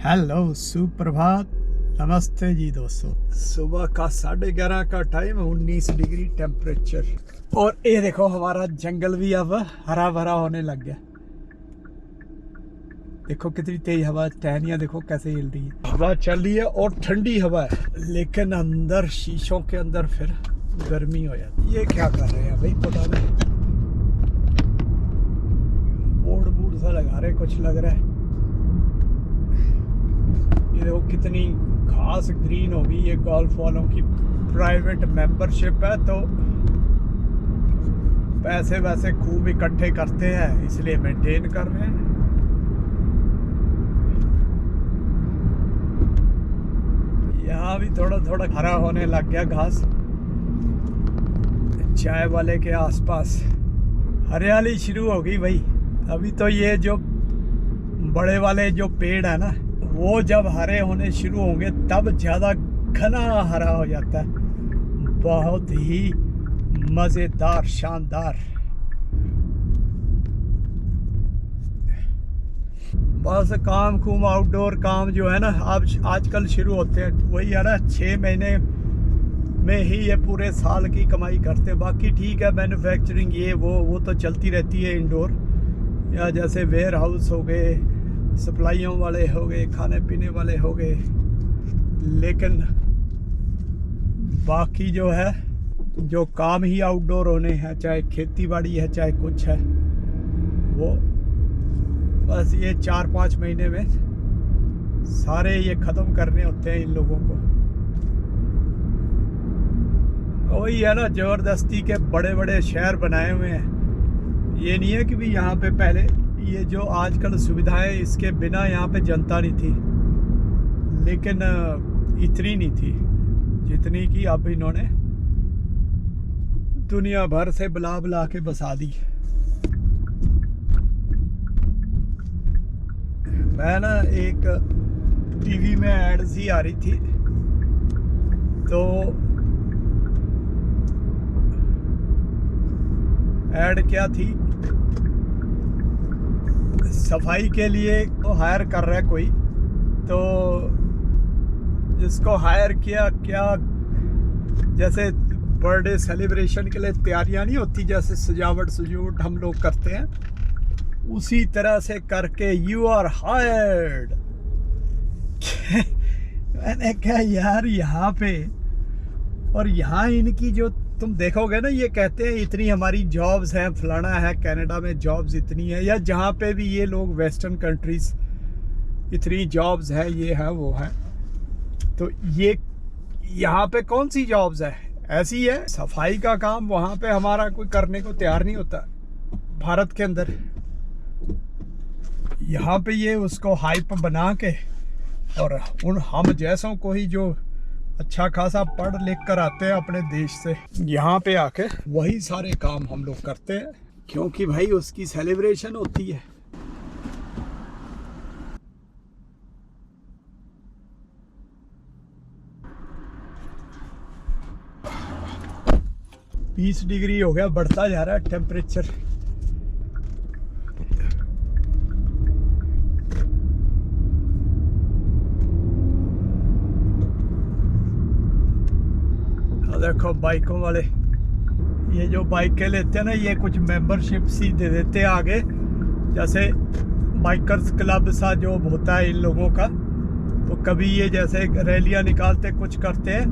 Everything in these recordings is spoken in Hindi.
हेलो सुप्रभात, नमस्ते जी दोस्तों। सुबह का 11:30 का टाइम, 19 डिग्री टेम्परेचर। और ये देखो हमारा जंगल भी अब हरा भरा होने लग गया। देखो कितनी तेज हवा, टहनियाँ देखो कैसे हिल रही है। हवा चल रही है और ठंडी हवा है, लेकिन अंदर शीशों के अंदर फिर गर्मी हो जाती है। ये क्या कर रहे हैं भाई, पता नहीं। बोर्ड सा लगा रहे, कुछ लग रहा है। ये देखो कितनी घास ग्रीन होगी। ये गोल्फ वालों की प्राइवेट मेंबरशिप है, तो पैसे वैसे खूब इकट्ठे करते हैं, इसलिए मेंटेन कर रहे हैं। यहाँ भी थोड़ा थोड़ा हरा होने लग गया घास। चाय वाले के आसपास हरियाली शुरू हो गई भाई। अभी तो ये जो बड़े वाले जो पेड़ है ना, वो जब हरे होने शुरू होंगे तब ज़्यादा घना हरा हो जाता है। बहुत ही मज़ेदार, शानदार। बस काम कुम आउटडोर काम जो है ना, अब आजकल शुरू होते हैं। वही है ना, 6 महीने में ही ये पूरे साल की कमाई करते हैं। बाकी ठीक है, मैन्युफैक्चरिंग ये वो तो चलती रहती है इंडोर, या जैसे वेयर हाउस हो गए, सप्लाइयों वाले हो गए, खाने पीने वाले हो गए। लेकिन बाकी जो है, जो काम ही आउटडोर होने हैं, चाहे खेती बाड़ी है चाहे कुछ है, वो बस ये 4-5 महीने में सारे ये ख़त्म करने होते हैं इन लोगों को। वही है ना, ज़बरदस्ती के बड़े बड़े शहर बनाए हुए हैं। ये नहीं है कि भी यहाँ पे पहले ये जो आजकल सुविधाएं, इसके बिना यहाँ पे जनता नहीं थी, लेकिन इतनी नहीं थी जितनी कि अब इन्होंने दुनिया भर से बुला के बसा दी। मैं ना एक टीवी में एड सी आ रही थी, तो एड क्या थी, सफाई के लिए तो हायर कर रहा है कोई, तो जिसको हायर किया, क्या जैसे बर्थडे सेलिब्रेशन के लिए तैयारियां नहीं होती, जैसे सजावट हम लोग करते हैं, उसी तरह से करके यू आर हायर्ड। मैंने कहा यार, यहाँ पे और यहाँ इनकी जो तुम देखोगे ना, ये कहते हैं इतनी हमारी जॉब्स हैं, फलाना है, कनाडा में जॉब्स इतनी है, या जहाँ पे भी ये लोग वेस्टर्न कंट्रीज, इतनी जॉब्स है, ये है वो है। तो ये यहाँ पे कौन सी जॉब्स है? ऐसी है, सफाई का काम वहाँ पे हमारा कोई करने को तैयार नहीं होता भारत के अंदर। यहाँ पे ये उसको हाइप बना के, और उन हम जैसों को ही जो अच्छा खासा पढ़ लिख कर आते हैं अपने देश से, यहाँ पे आके वही सारे काम हम लोग करते हैं, क्योंकि भाई उसकी सेलिब्रेशन होती है। – 20 डिग्री हो गया, बढ़ता जा रहा है टेम्परेचर। देखो बाइकों वाले, ये जो बाइकें लेते हैं ना, ये कुछ मेंबरशिप सी दे देते हैं आगे, जैसे बाइकर्स क्लब सा जो होता है इन लोगों का। तो कभी ये जैसे रैलियां निकालते, कुछ करते हैं,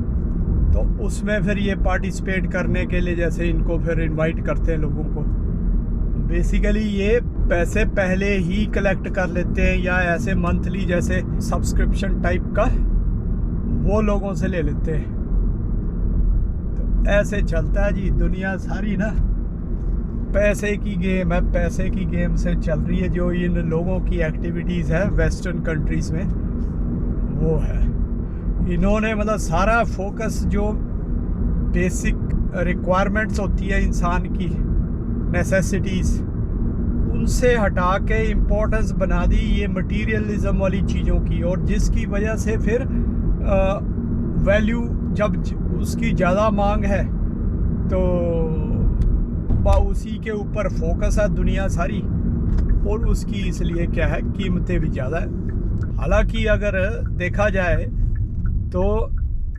तो उसमें फिर ये पार्टिसिपेट करने के लिए जैसे इनको फिर इनवाइट करते हैं लोगों को। बेसिकली ये पैसे पहले ही कलेक्ट कर लेते हैं, या ऐसे मंथली जैसे सब्सक्रिप्शन टाइप का वो लोगों से ले लेते हैं। ऐसे चलता है जी दुनिया सारी ना, पैसे की गेम है, पैसे की गेम से चल रही है। जो इन लोगों की एक्टिविटीज़ है वेस्टर्न कंट्रीज़ में, वो है इन्होंने मतलब सारा फोकस जो बेसिक रिक्वायरमेंट्स होती है इंसान की, नेसेसिटीज़, उनसे हटा के इम्पोर्टेंस बना दी ये मटीरियलिज्म वाली चीज़ों की, और जिसकी वजह से फिर वैल्यू, जब उसकी ज़्यादा मांग है तो उसी के ऊपर फोकस है दुनिया सारी, और उसकी इसलिए क्या है, कीमतें भी ज़्यादा है। हालांकि अगर देखा जाए तो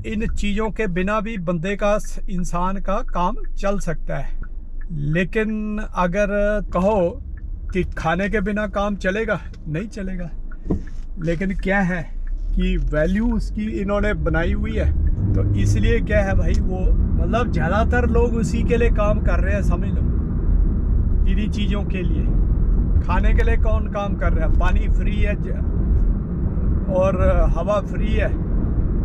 इन चीज़ों के बिना भी बंदे का, इंसान का काम चल सकता है। लेकिन अगर कहो कि खाने के बिना काम चलेगा, नहीं चलेगा। लेकिन क्या है कि वैल्यू उसकी इन्होंने बनाई हुई है, तो इसलिए क्या है भाई, वो मतलब ज़्यादातर लोग उसी के लिए काम कर रहे हैं, समझ लो। इन्हीं चीज़ों के लिए, खाने के लिए कौन काम कर रहा है? पानी फ्री है और हवा फ्री है,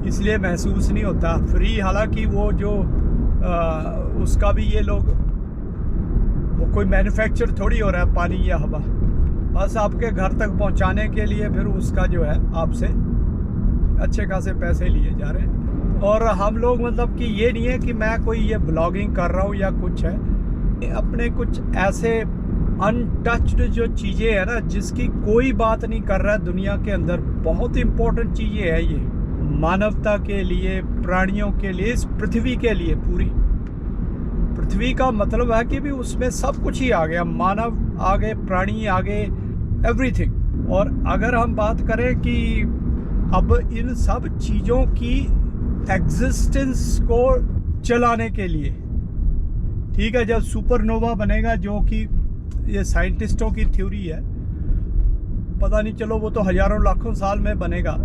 इसलिए महसूस नहीं होता फ्री। हालांकि वो जो उसका भी ये लोग, वो कोई मैन्युफैक्चर थोड़ी हो रहा है पानी या हवा, बस आपके घर तक पहुंचाने के लिए फिर उसका जो है आपसे अच्छे खासे पैसे लिए जा रहे हैं। और हम लोग मतलब कि ये नहीं है कि मैं कोई ये ब्लॉगिंग कर रहा हूँ या कुछ है, अपने कुछ ऐसे अनटच्ड जो चीज़ें हैं ना, जिसकी कोई बात नहीं कर रहा है दुनिया के अंदर, बहुत इम्पोर्टेंट चीज़ें हैं ये मानवता के लिए, प्राणियों के लिए, इस पृथ्वी के लिए। पूरी पृथ्वी का मतलब है कि भी उसमें सब कुछ ही आ गया, मानव आ गए, प्राणी आ गए, एवरीथिंग। और अगर हम बात करें कि अब इन सब चीज़ों की एग्जिस्टेंस को चलाने के लिए, ठीक है, जब सुपरनोवा बनेगा, जो कि ये साइंटिस्टों की थ्योरी है, पता नहीं, चलो वो तो हजारों लाखों साल में बनेगा,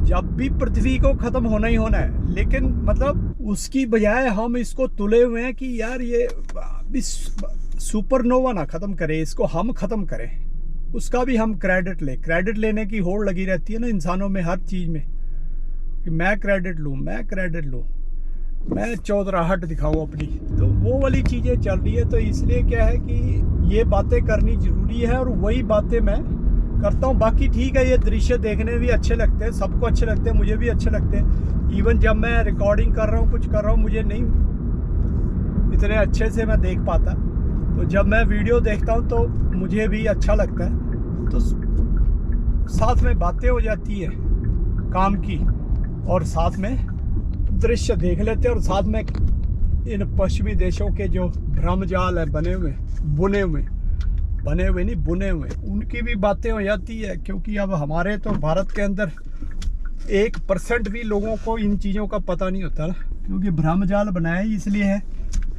जब भी पृथ्वी को ख़त्म होना ही होना है। लेकिन मतलब उसकी बजाय हम इसको तुले हुए हैं कि यार ये सुपरनोवा ना ख़त्म करे, इसको हम ख़त्म करें, उसका भी हम क्रेडिट लें। क्रेडिट लेने की होड़ लगी रहती है ना इंसानों में, हर चीज़ में, कि मैं क्रेडिट लूँ, मैं क्रेडिट लूँ, मैं चौधराहट दिखाऊँ अपनी, तो वो वाली चीज़ें चल रही है। तो इसलिए क्या है कि ये बातें करनी ज़रूरी है, और वही बातें मैं करता हूँ। बाकी ठीक है, ये दृश्य देखने भी अच्छे लगते हैं, सबको अच्छे लगते हैं, मुझे भी अच्छे लगते हैं। इवन जब मैं रिकॉर्डिंग कर रहा हूँ, कुछ कर रहा हूँ, मुझे नहीं इतने अच्छे से मैं देख पाता, तो जब मैं वीडियो देखता हूँ तो मुझे भी अच्छा लगता है। तो साथ में बातें हो जाती है काम की, और साथ में दृश्य देख लेते हैं, और साथ में इन पश्चिमी देशों के जो भ्रमजाल है बुने हुए, उनकी भी बातें हो जाती है। क्योंकि अब हमारे तो भारत के अंदर 1% भी लोगों को इन चीज़ों का पता नहीं होता ना, क्योंकि भ्रमजाल बनाया ही इसलिए है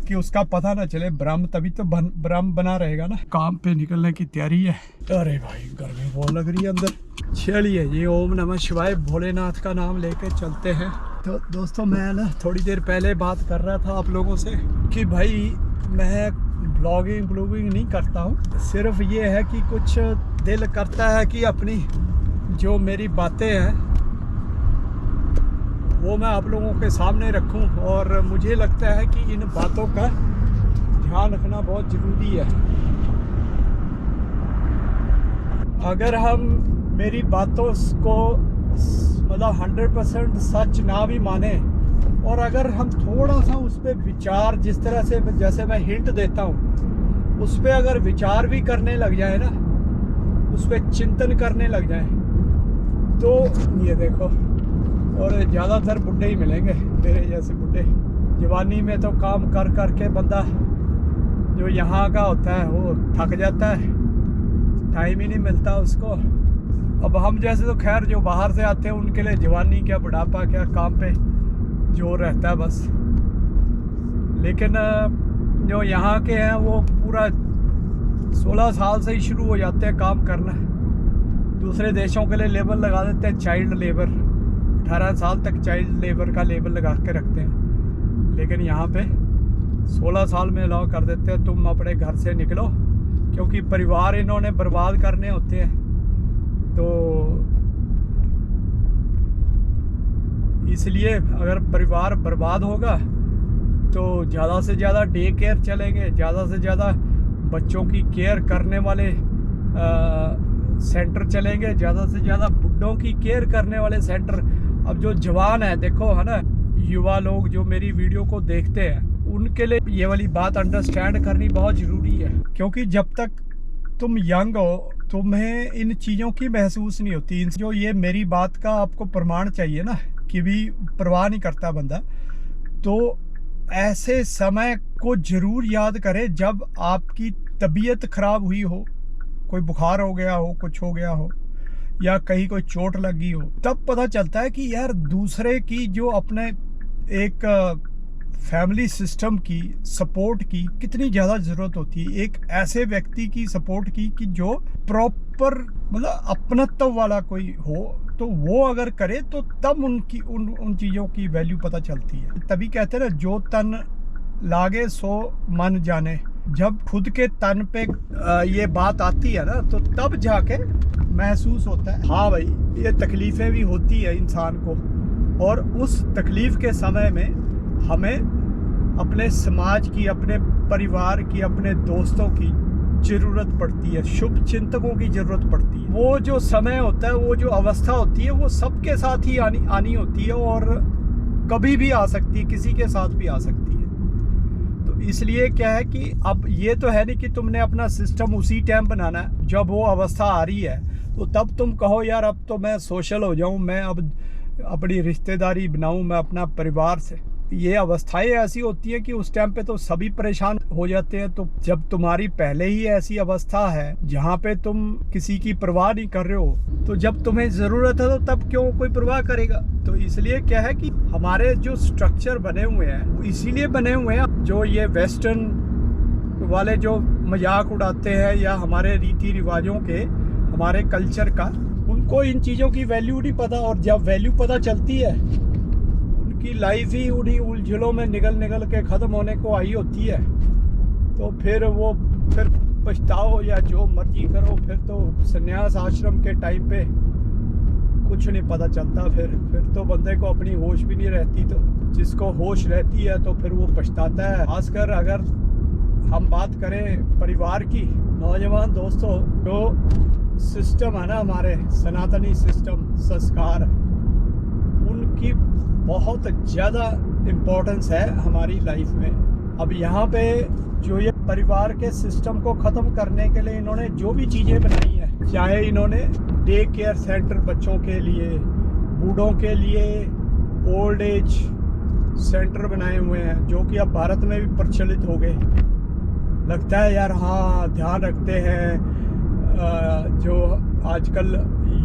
कि उसका पता ना चले। भ्रम तभी तो भ्रम बना रहेगा ना। काम पे निकलने की तैयारी है। अरे भाई गर्मी बहुत लग रही है अंदर। चलिए ये ओम नमः शिवाय भोलेनाथ का नाम लेके चलते हैं। तो दोस्तों मैं ना थोड़ी देर पहले बात कर रहा था आप लोगों से कि भाई मैं ब्लॉगिंग नहीं करता हूँ, सिर्फ ये है कि कुछ दिल करता है कि अपनी जो मेरी बातें हैं वो मैं आप लोगों के सामने रखूं। और मुझे लगता है कि इन बातों का ध्यान रखना बहुत ज़रूरी है। अगर हम मेरी बातों को मतलब 100% सच ना भी माने, और अगर हम थोड़ा सा उस पर विचार, जिस तरह से जैसे मैं हिंट देता हूँ, उस पर अगर विचार भी करने लग जाए ना, उस पर चिंतन करने लग जाए, तो ये देखो, और ज़्यादातर बुढ़े ही मिलेंगे मेरे जैसे बुढ़े। जवानी में तो काम कर कर के बंदा जो यहाँ का होता है वो थक जाता है, टाइम ही नहीं मिलता उसको। अब हम जैसे तो खैर जो बाहर से आते हैं उनके लिए जवानी क्या, बुढ़ापा क्या, काम पे जोर रहता है बस। लेकिन जो यहाँ के हैं वो पूरा 16 साल से ही शुरू हो जाते हैं काम करना। दूसरे देशों के लिए लेबल लगा देते हैं चाइल्ड लेबर, 18 साल तक चाइल्ड लेबर का लेबल लगा के रखते हैं। लेकिन यहाँ पे 16 साल में अलाउ कर देते हैं, तुम अपने घर से निकलो, क्योंकि परिवार इन्होंने बर्बाद करने होते हैं। तो इसलिए अगर परिवार बर्बाद होगा तो ज़्यादा से ज़्यादा डे केयर चलेंगे, ज़्यादा से ज़्यादा बच्चों की केयर करने वाले सेंटर चलेंगे, ज़्यादा से ज़्यादा बुढ़ों की केयर करने वाले सेंटर। अब जो जवान है देखो, है ना, युवा लोग जो मेरी वीडियो को देखते हैं, उनके लिए ये वाली बात अंडरस्टैंड करनी बहुत ज़रूरी है। क्योंकि जब तक तुम यंग हो तुम्हें इन चीज़ों की महसूस नहीं होती। जो ये मेरी बात का आपको प्रमाण चाहिए ना कि भी परवाह नहीं करता बंदा, तो ऐसे समय को ज़रूर याद करें जब आपकी तबीयत ख़राब हुई हो, कोई बुखार हो गया हो, कुछ हो गया हो, या कहीं कोई चोट लगी हो, तब पता चलता है कि यार दूसरे की जो अपने एक फैमिली सिस्टम की सपोर्ट की कितनी ज़्यादा ज़रूरत होती है। एक ऐसे व्यक्ति की सपोर्ट की कि जो प्रॉपर मतलब अपनत्व वाला कोई हो, तो वो अगर करे तो तब उनकी उन चीज़ों की वैल्यू पता चलती है। तभी कहते हैं ना, जो तन लागे सो मन जाने। जब खुद के तन पे ये बात आती है ना, तो तब जाके महसूस होता है हाँ भाई, ये तकलीफ़ें भी होती है इंसान को, और उस तकलीफ़ के समय में हमें अपने समाज की, अपने परिवार की, अपने दोस्तों की ज़रूरत पड़ती है, शुभ चिंतकों की ज़रूरत पड़ती है। वो जो समय होता है, वो जो अवस्था होती है, वो सबके साथ ही आनी होती है, और कभी भी आ सकती है, किसी के साथ भी आ सकती है। तो इसलिए क्या है कि अब ये तो है नहीं कि तुमने अपना सिस्टम उसी टाइम बनाना है जब वो अवस्था आ रही है, तो तब तुम कहो यार अब तो मैं सोशल हो जाऊं, मैं अब अपनी रिश्तेदारी बनाऊं, मैं अपना परिवार से। ये अवस्थाएं ऐसी होती है कि उस टाइम पे तो सभी परेशान हो जाते हैं। तो जब तुम्हारी पहले ही ऐसी अवस्था है जहाँ पे तुम किसी की परवाह नहीं कर रहे हो, तो जब तुम्हें ज़रूरत है तो तब क्यों कोई परवाह करेगा। तो इसलिए क्या है कि हमारे जो स्ट्रक्चर बने हुए हैं वो इसीलिए बने हुए हैं, जो ये वेस्टर्न वाले जो मजाक उड़ाते हैं या हमारे रीति रिवाजों के, हमारे कल्चर का, उनको इन चीज़ों की वैल्यू नहीं पता। और जब वैल्यू पता चलती है, उनकी लाइफ ही उन्हीं उलझनों में निगल के ख़त्म होने को आई होती है, तो फिर पछताओ या जो मर्जी करो, फिर तो संन्यास आश्रम के टाइम पे कुछ नहीं पता चलता। फिर तो बंदे को अपनी होश भी नहीं रहती। तो जिसको होश रहती है तो फिर वो पछताता है। खासकर अगर हम बात करें परिवार की, नौजवान दोस्तों, जो सिस्टम है ना हमारे सनातनी सिस्टम, संस्कार, उनकी बहुत ज़्यादा इम्पोर्टेंस है हमारी लाइफ में। अब यहाँ पे जो ये परिवार के सिस्टम को ख़त्म करने के लिए इन्होंने जो भी चीज़ें बनाई हैं, चाहे इन्होंने डे केयर सेंटर बच्चों के लिए, बूढ़ों के लिए ओल्ड एज सेंटर बनाए हुए हैं, जो कि अब भारत में भी प्रचलित हो गए। लगता है यार हाँ ध्यान रखते हैं, जो आजकल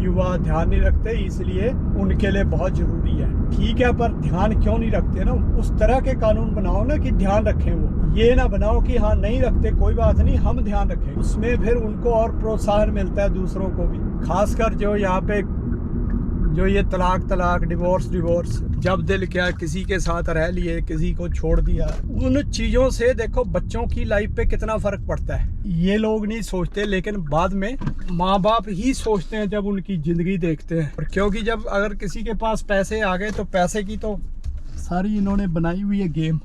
युवा ध्यान नहीं रखते, इसलिए उनके लिए बहुत ज़रूरी है। ठीक है, पर ध्यान क्यों नहीं रखते ना, उस तरह के कानून बनाओ ना कि ध्यान रखें। वो ये ना बनाओ कि हाँ नहीं रखते कोई बात नहीं, हम ध्यान रखें। उसमें फिर उनको और प्रोत्साहन मिलता है, दूसरों को भी। खासकर जो यहाँ पे जो ये तलाक, डिवोर्स, जब दिल किया किसी के साथ रह लिए, किसी को छोड़ दिया, उन चीज़ों से देखो बच्चों की लाइफ पे कितना फ़र्क पड़ता है। ये लोग नहीं सोचते, लेकिन बाद में माँ बाप ही सोचते हैं जब उनकी ज़िंदगी देखते हैं। और क्योंकि जब अगर किसी के पास पैसे आ गए, तो पैसे की तो सारी इन्होंने बनाई हुई है गेम,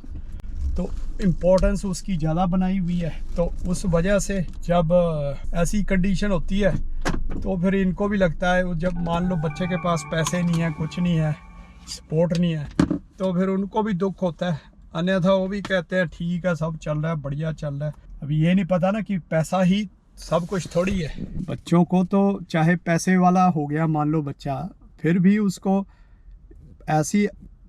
तो इम्पोर्टेंस उसकी ज़्यादा बनाई हुई है। तो उस वजह से जब ऐसी कंडीशन होती है, तो फिर इनको भी लगता है, जब मान लो बच्चे के पास पैसे नहीं है, कुछ नहीं है, सपोर्ट नहीं है, तो फिर उनको भी दुख होता है। अन्यथा वो भी कहते हैं ठीक है, सब चल रहा है, बढ़िया चल रहा है। अभी ये नहीं पता ना कि पैसा ही सब कुछ थोड़ी है। बच्चों को तो चाहे पैसे वाला हो गया मान लो बच्चा, फिर भी उसको ऐसी,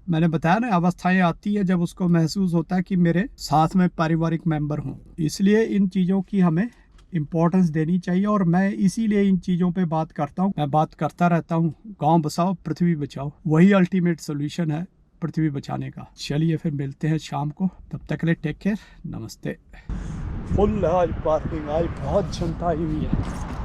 मैंने बताया ना, अवस्थाएं आती है जब उसको महसूस होता है कि मेरे साथ में पारिवारिक मेंबर हों। इसलिए इन चीज़ों की हमें इम्पोर्टेंस देनी चाहिए, और मैं इसीलिए इन चीज़ों पे बात करता हूँ। मैं बात करता रहता हूँ, गांव बसाओ पृथ्वी बचाओ, वही अल्टीमेट सोल्यूशन है पृथ्वी बचाने का। चलिए फिर मिलते हैं शाम को, तब तक के लिए टेक केयर, नमस्ते। फुल आज पार्किंग, आज बहुत जनता आई हुई है।